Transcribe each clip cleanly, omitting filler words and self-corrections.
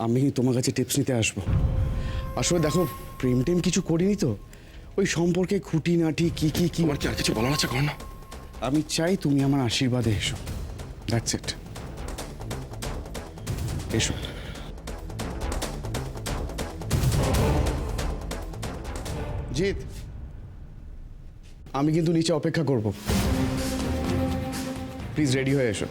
আমি তোমার কাছে টিপস নিতে আসবো। আসলে দেখো, প্রেম টেম কিছু করিনি তো, ওই সম্পর্কে খুঁটিনাটি কি কি কি তোমার কি আর কিছু বলার আছে কর না? আমি চাই তুমি আমার আশীর্বাদে এসো, দ্যাটস ইট। এসো। জিৎ, আমি কিন্তু নিচে অপেক্ষা করব, প্লিজ রেডি হয়ে এসো।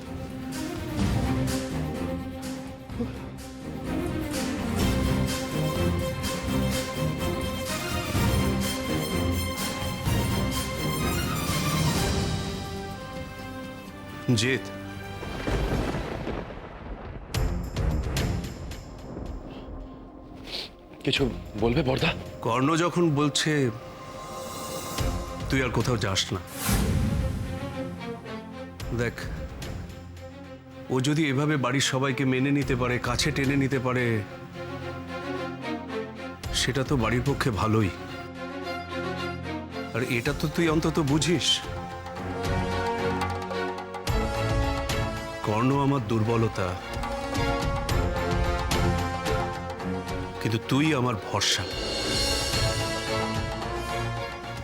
জিৎ, কিছু বলবে বর্দা? কর্ণ যখন বলছে তুই আর কোথাও যাস না, দেখ ও যদি এভাবে বাড়ির সবাইকে মেনে নিতে পারে, কাছে টেনে নিতে পারে, সেটা তো বাড়ির পক্ষে ভালোই। আর এটা তো তুই অন্তত বুঝিস, কর্ণ আমার দুর্বলতা, কিন্তু তুই আমার ভরসা।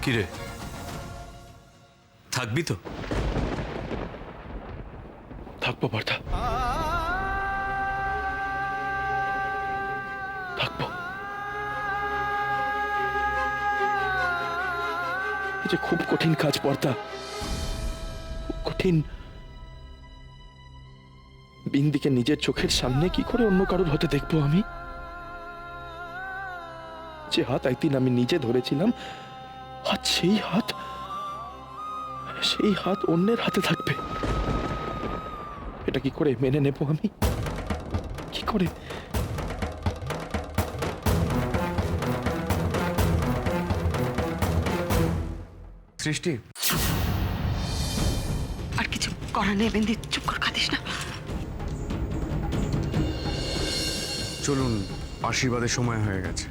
কিরে, থাকবি তো? থাকবো বর্দা, থাকবো। এই যে খুব কঠিন কাজ বর্দা, খুব কঠিন। বিন্দিকে নিজের চোখের সামনে কি করে অন্য কারোর হতে দেখবো আমি? যে হাত একদিন আমি নিজে ধরেছিলাম, আজ সেই হাত অন্যের হাতে থাকবে। এটা কি করে মেনে নেব আমি? কি করে? সৃষ্টি, আর কিছু করার নেই বিন্দি, চুপ কর, কাঁদিস না। চলুন, আশীর্বাদের সময় হয়ে গেছে।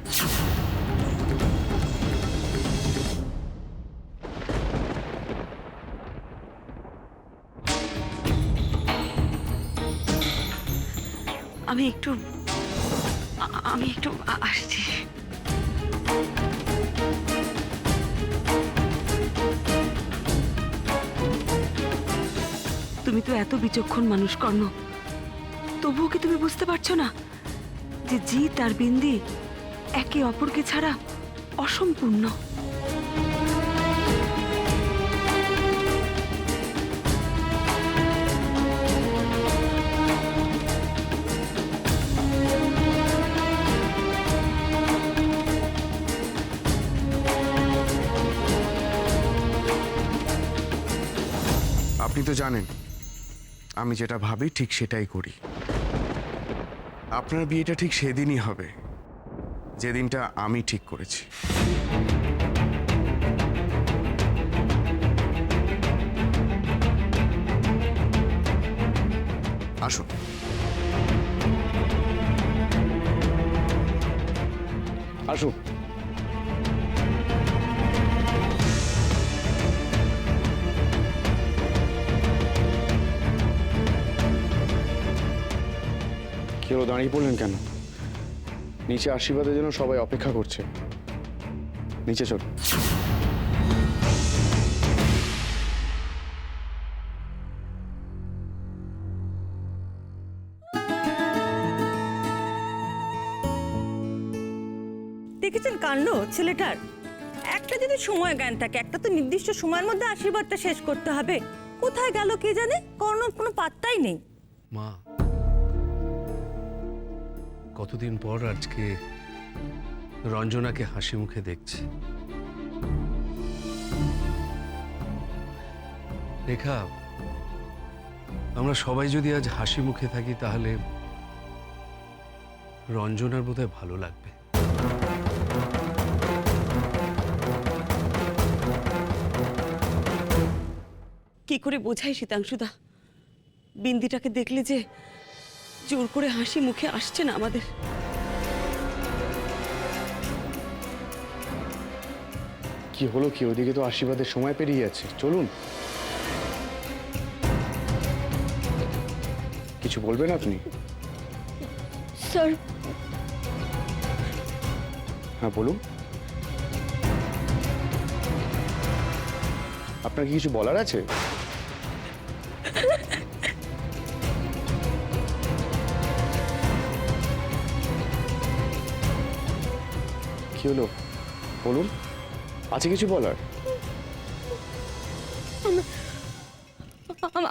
আমি একটু আসছি। তুমি তো এত বিচক্ষণ মানুষ কর্ণ, তবুও কি তুমি বুঝতে পারছো না যে জিৎ আর বিন্দি একে অপরকে ছাড়া অসম্পূর্ণ? আপনি তো জানেন আমি যেটা ভাবি ঠিক সেটাই করি। আপনার বিয়েটা ঠিক সেদিনই হবে যেদিনটা আমি ঠিক করেছি। আসুন। আসুন। কি হলো, দাঁড়িয়ে পড়লেন কেন? নিচে আশীর্বাদের জন্য সবাই অপেক্ষা করছে, নিচে চল। দেখেছেন কাণ্ড ছেলেটার? একটা যদি সময় জ্ঞান থাকে, একটা তো নির্দিষ্ট সময়ের মধ্যে আশীর্বাদটা শেষ করতে হবে। কোথায় গেল কে জানে, কোনো পাত্তাই নেই। মা, কতদিন পর আজকে রঞ্জনাকে হাসি মুখে দেখছি। রেখা, আমরা সবাই যদি আজ হাসি মুখে থাকি তাহলে রঞ্জনার বোধহয় ভালো লাগবে। কি করে বোঝাই শীতাংশুদা, বিন্দিটাকে দেখলে যে জোর করে হাসি মুখে আসছে না আমাদের। কি হলো কি? ওদিকে তো আশীর্বাদের সময় পেরিয়ে যাচ্ছে, চলুন। কিছু বলবেন আপনি? স্যার হ্যাঁ বলুন, আপনার কি কিছু বলার আছে? কি হলো বলুন, আছে কিছু বলার?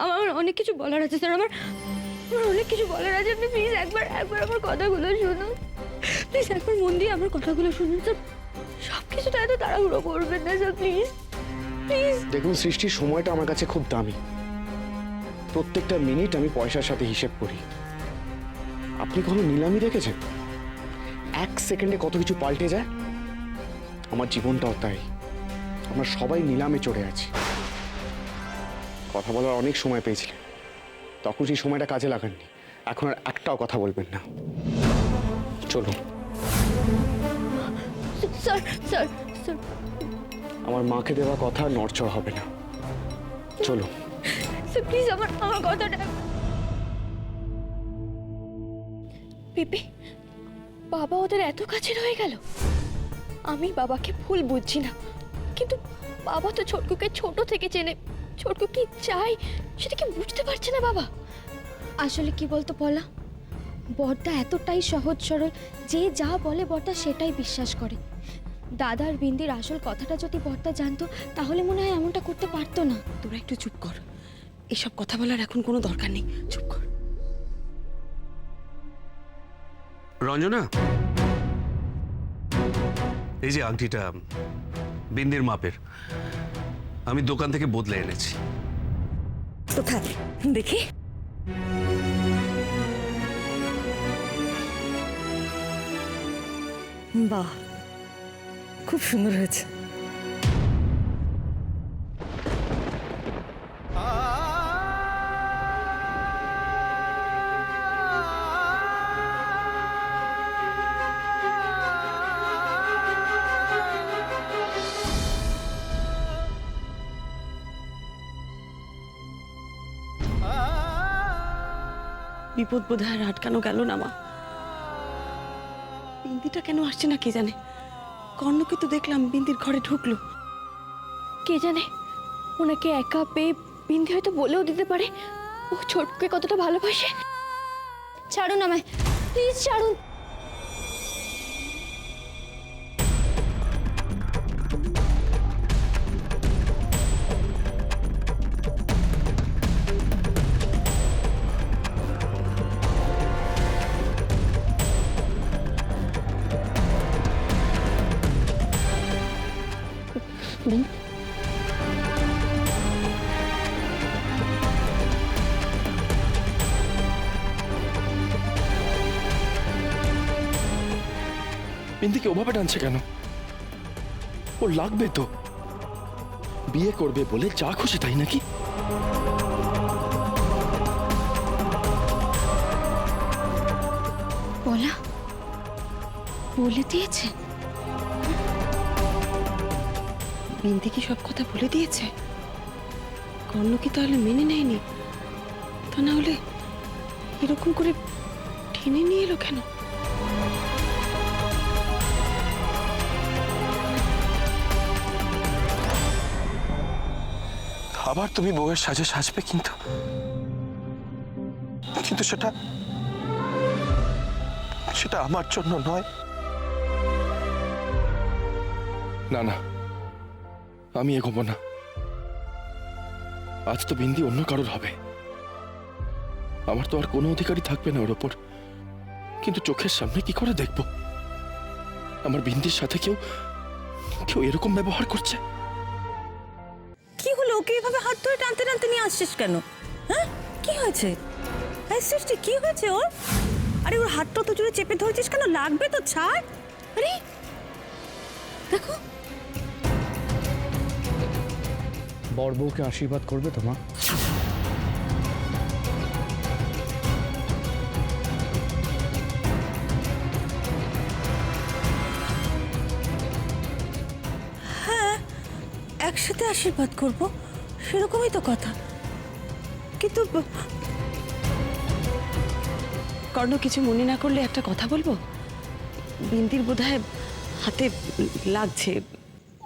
আমার অনেক কিছু বলার আছে স্যার, আমার অনেক কিছু বলার আছে। আপনি প্লিজ একবার আমার কথাগুলো শুনুন, প্লিজ একবার মন দিয়ে আমার কথাগুলো শুনুন স্যার। সব কিছুটা এত তাড়াহুড়ো করবেন না স্যার, প্লিজ প্লিজ। দেখুন সৃষ্টির সময়টা আমার কাছে খুব দামি, প্রত্যেকটা মিনিট আমি পয়সার সাথে হিসেব করি। আপনি কোনো নিলামি দেখেছেন? এক সেকেন্ডে কত কিছু পাল্টে যায়। আমার জীবনটাও তাই, আমরা সবাই নিলামে চড়ে আছি। কথা বলার অনেক সময় পেয়েছিলেন, তখন সেই সময়টা কাজে লাগাননি। এখন আর একটাও কথা বলবেন না, চলুন। স্যার স্যার স্যার আমার মাকে দেওয়া কথা নড়চড় হবে না, চলুন। স্যার প্লিজ আমার কথাটা। পিপি, বাবা ওদের এত কাছের হয়ে গেল। আমি বাবাকে ভুল বুঝছি না, কিন্তু বাবা তো ছোটকুকে ছোট থেকে চেনে। ছোটকু কি চাই সেটা কি বুঝতে পারছে না বাবা? আসলে কি বলতো বলা, বড়দা এতটাই সহজ সরল, যে যা বলে বড়দা সেটাই বিশ্বাস করে। দাদার বিন্দির আসল কথাটা যদি বড়দা জানতো তাহলে মনে হয় এমনটা করতে পারতো না। তোরা একটু চুপ কর, এসব কথা বলার এখন কোনো দরকার নেই, চুপ কর। রঞ্জনা, এই যে আংটিটা বিন্দির মাপের, আমি দোকান থেকে বদলে এনেছি। কোথায় দেখি? বাহ, খুব সুন্দর হয়েছে। বিপদ বোধ হয় আর আটকানো গেল না মা। বিন্দিটা কেন আসছে না কে জানে। কর্ণকে তো দেখলাম বিন্দির ঘরে ঢুকলো। কে জানে, ওনাকে একা পেয়ে বিন্দি হয়তো বলেও দিতে পারে ও ছোটকে কতটা ভালোবাসে। ছাড়ুন আমায়, প্লিজ ছাড়ুন। বিন্দিকে ওভাবে টানছে কেন? ও লাগবে তো, বিয়ে করবে বলে যা খুশি তাই নাকি? বলা বলে দিয়েছে? বিন্দি কি সব কথা বলে দিয়েছে? কর্ণ কি তাহলে মেনে নেয়নি? তা না হলে এরকম করে টেনে নিয়ে এলো কেন? আবার তুমি বউয়ের সাজে সাজবে, কিন্তু কিন্তু সেটা সেটা আমার জন্য নয়। না না, আমি এগোবো না। আজ তো বিন্দি অন্য কারোর হবে, আমার তো আর কোনো অধিকারই থাকবে না ওর ওপর। কিন্তু চোখের সামনে কি করে দেখবো আমার বিন্দির সাথে কেউ কেউ এরকম ব্যবহার করছে? কি হলো? ওকে এভাবে হাত ধরে টানতে টানতে নিয়ে আসছিস কেন? হ্যাঁ, কি হয়েছে? এই সৃষ্টি, কি হয়েছে ওর? আরে ওর হাতটা তো জোরে চেপে ধরেছিস কেন? লাগবে তো, ছাড়। আরে দেখো, বড় বউকে আশীর্বাদ করবে তো মা? একসাথে আশীর্বাদ করব, সেরকমই তো কথা। কিন্তু কর্ণ কিছু মনে না করলে একটা কথা বলবো? বিন্দির বোধহয় হাতে লাগছে,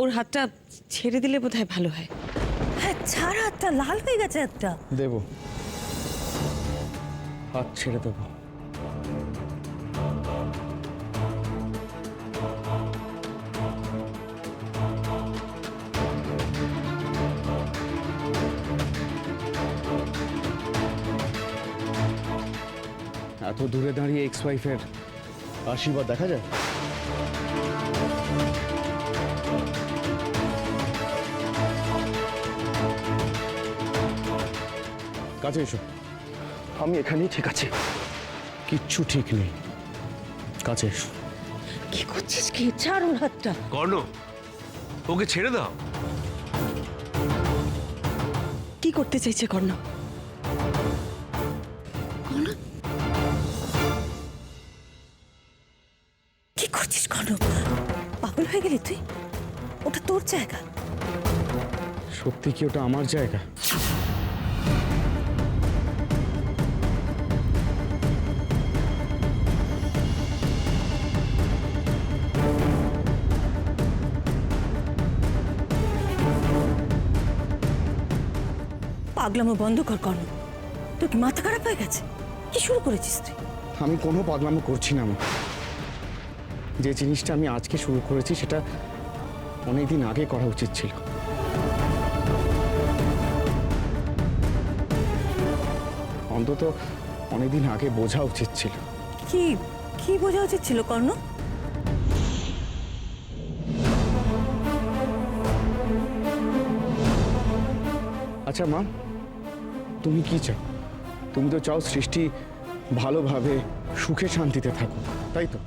ওর হাতটা ছেড়ে দিলে বোধহয় ভালো হয়। হ্যাঁ ছাড়, হাতটা লাল হয়ে গেছে একটা। দেব, হাত ছেড়ে দেবো। এত দূরে দাঁড়িয়ে এক্স ওয়াইফের আশীর্বাদ দেখা যায়? কাছে এসো। আমি এখানেই ঠিক আছি। কিচ্ছু ঠিক নেই, কাছে এসো। কি করছিস কি? ছাড় ওর হাতটা। কর্ণ, ওকে ছেড়ে দাও। কি করতে চাইছে কর্ণ? কি করছিস কর্ণ? পাগল হয়ে গেলি তুই? ওটা তোর জায়গা। সত্যি কি ওটা আমার জায়গা? পাগলামো বন্ধ কর কর্ণ। তোর কি মাথা খারাপ হয়ে গেছে? কি শুরু করেছিস তুই? আমি কোনো পাগলামো করছি না মা। যে জিনিসটা আমি আজকে শুরু করেছি সেটা অনেকদিন আগে করা উচিত ছিল। অন্তত অনেকদিন আগে বোঝা উচিত ছিল। কি কি বোঝা উচিত ছিল কর্ণ? আচ্ছা মা, তুমি কি চাও? তুমি তো চাও সৃষ্টি ভালোভাবে সুখে শান্তিতে থাকো, তাই তো?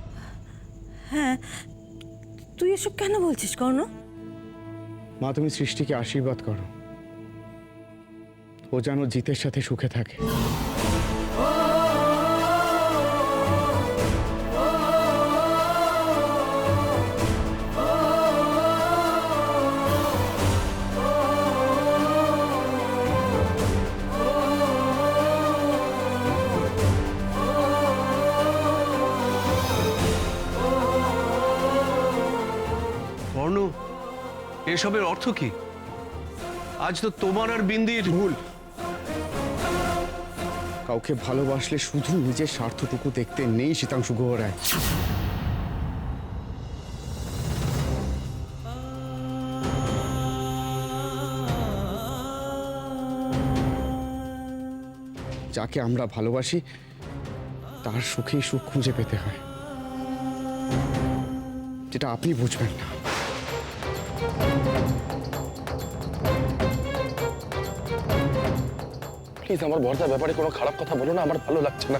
হ্যাঁ, তুই এসব কেন বলছিস কর্ণ? মা, তুমি সৃষ্টিকে আশীর্বাদ করো, ও যেন জিতের সাথে সুখে থাকে। কর্ণ, এসবের অর্থ কি? আজ তো তোমার আর বিন্দির ভুল। কাউকে ভালোবাসলে শুধু নিজের স্বার্থটুকু দেখতে নেই শীতাংশু গুহ রায়। যাকে আমরা ভালোবাসি তার সুখেই সুখ খুঁজে পেতে হয়, যেটা আপনি বুঝবেন না। প্লিজ আমার বর্দার ব্যাপারে কোনো খারাপ কথা বলো না, আমার ভালো লাগছে না।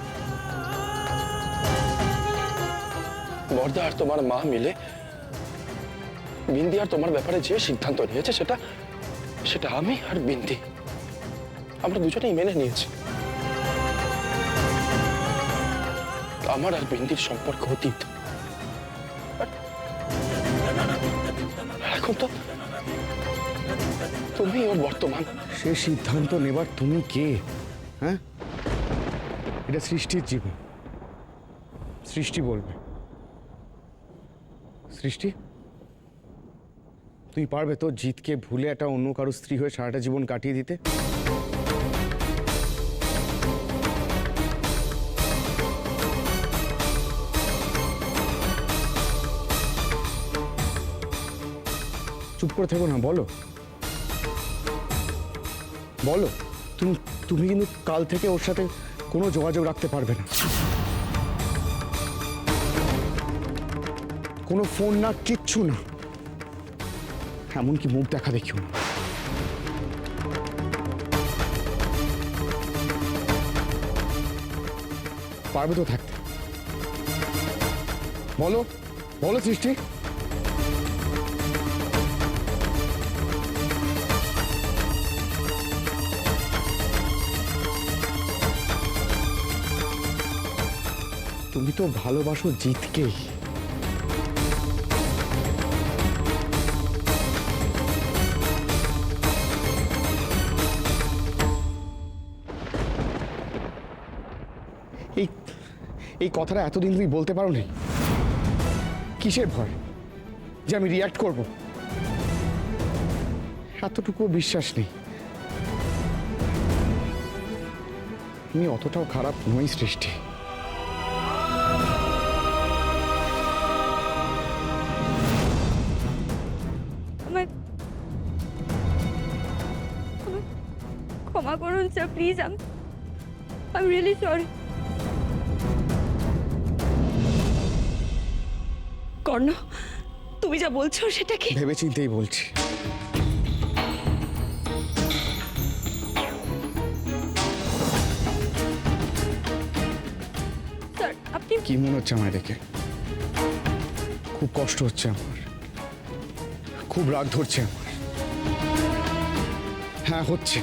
বর্দা আর তোমার মা মিলে বিন্দি আর তোমার ব্যাপারে যে সিদ্ধান্ত নিয়েছে সেটা সেটা আমি আর বিন্দি আমরা দুজনেই মেনে নিয়েছি। আমার আর বিন্দির সম্পর্ক অতীত। এখন তো তুমি ওর বর্তমান। সে সিদ্ধান্ত নেবার তুমি কে? হ্যাঁ, এটা সৃষ্টির জীবন, সৃষ্টি বলবে। সৃষ্টি, তুই পারবে তো জিতকে ভুলে একটা অন্য কারো স্ত্রী হয়ে সারাটা জীবন কাটিয়ে দিতে? চুপ করে থেকো না, বলো বলো। তুমি কিন্তু কাল থেকে ওর সাথে কোনো যোগাযোগ রাখতে পারবে না, কোনো ফোন না, কিচ্ছু না, এমনকি মুখ দেখা দেখিও না। পারবে তো থাকতে? বলো বলো সৃষ্টি। তুমি তো ভালোবাসো জিতকেই। এই কথাটা এতদিন তুমি বলতে পারো নি? কিসের ভয় যে আমি রিয়াক্ট করব? এতটুকু বিশ্বাস নেই। আমি অতটাও খারাপ নই সৃষ্টি। আমায় ক্ষমা করুন sir, please. I am really sorry. Karna, তুমি যা বলছো সেটা কি? ভেবেচিন্তেই বলছি। স্যার আপনি কি মনে হচ্ছে আমায় দেখে? খুব কষ্ট হচ্ছে আমার, খুব রাগ ধরছে আমার। হ্যাঁ, হচ্ছে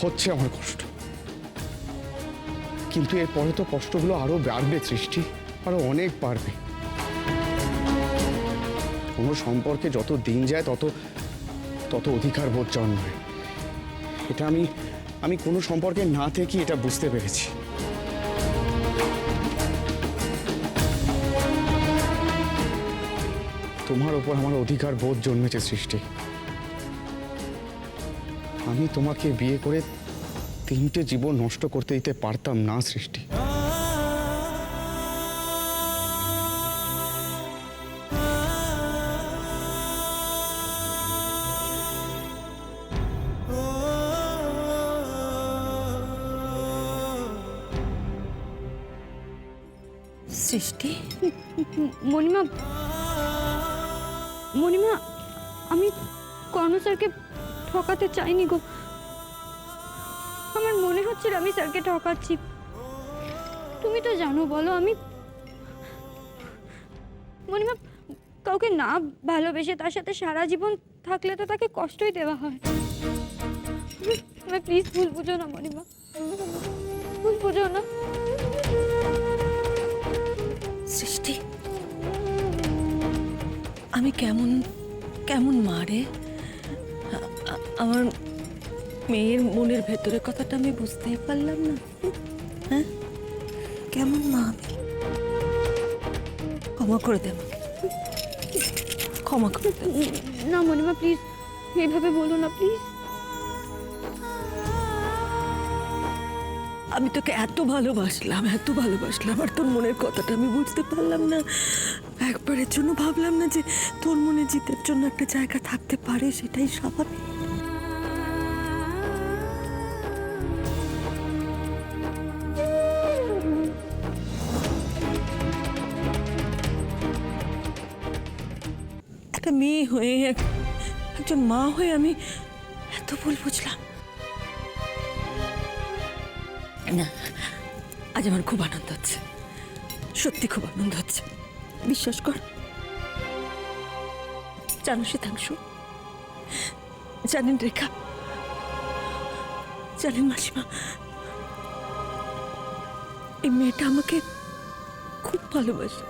হচ্ছে আমার কষ্ট, কিন্তু এরপরে তো কষ্টগুলো আরো বাড়বে সৃষ্টি, আরো অনেক বাড়বে। কোনো সম্পর্কে যত দিন যায় তত তত অধিকার বোধ জন্মায়। এটা আমি কোনো সম্পর্কে না থেকে এটা বুঝতে পেরেছি। তোমার ওপর আমার অধিকার বোধ জন্মেছে সৃষ্টি। আমি তোমাকে বিয়ে করে 3টে জীবন নষ্ট করতে দিতে পারতাম না সৃষ্টি। সৃষ্টি, মণিমা, মণিমা, আমি কর্ণ স্যারকে ঠকাতে চাইনি গো। আমার মনে হচ্ছিল আমি স্যারকে ঠকাচ্ছি। তুমি তো জানো, বলো। আমি মণিমা, কাউকে না ভালোবেসে তার সাথে সারা জীবন থাকলে তো তাকে কষ্টই দেওয়া হয়। আমায় প্লিজ ভুল বুঝো না মণিমা, ভুল বুঝো না। সৃষ্টি, আমি কেমন কেমন মা রে? আমার মেয়ের মনের ভেতরের কথাটা আমি বুঝতেই পারলাম না। হ্যাঁ, কেমন মা আমি? ক্ষমা করে দে আমাকে, ক্ষমা করে দে। না মণিমা, প্লিজ এইভাবে বলো না, প্লিজ। আমি তোকে এত ভালোবাসলাম আর তোর মনের কথাটা আমি বুঝতে পারলাম না। একবারের জন্য ভাবলাম না যে তোর মনে জিতের জন্য একটা জায়গা থাকতে পারে, সেটাই স্বাভাবিক। একটা মেয়ে হয়ে, একজন মা হয়ে আমি এত ভুল বুঝলাম না। আজ আমার খুব আনন্দ হচ্ছে, সত্যি খুব আনন্দ হচ্ছে, বিশ্বাস কর। জানো শীতাংশু, জানেন রেখা, জানেন মাসিমা, এই মেয়েটা আমাকে খুব ভালোবাসে,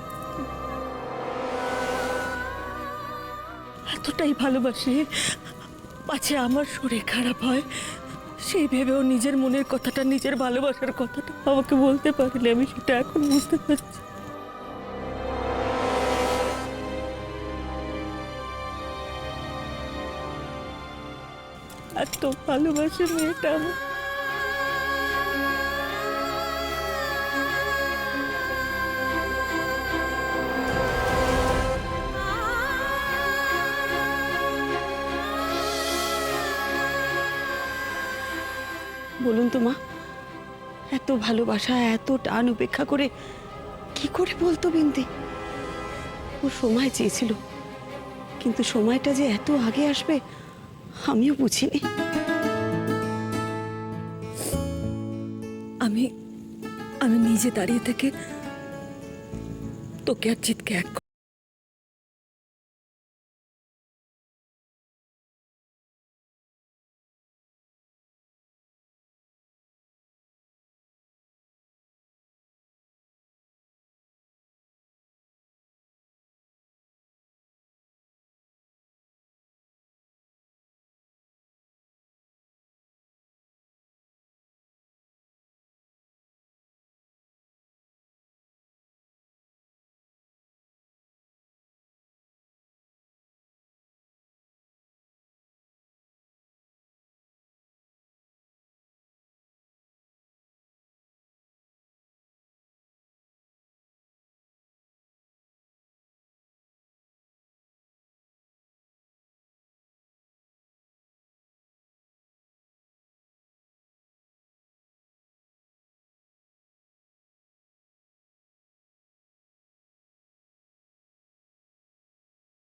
এতটাই ভালোবাসে পাছে আমার শরীর খারাপ হয় সেই ভেবেও নিজের মনের কথাটা, নিজের ভালোবাসার কথাটা আমাকে বলতে পারলে আমি সেটা এখন বুঝতে পারছি। এত ভালোবাসে মেয়েটা আমার। বলুন তো মা, এত ভালোবাসা, এত টান উপেক্ষা করে কি করে বলতো বিন্দি? ও সময় চেয়েছিল, কিন্তু সময়টা যে এত আগে আসবে আমিও বুঝিনি। আমি আমি নিজে দাঁড়িয়ে থেকে তোকে আর জিতকে এক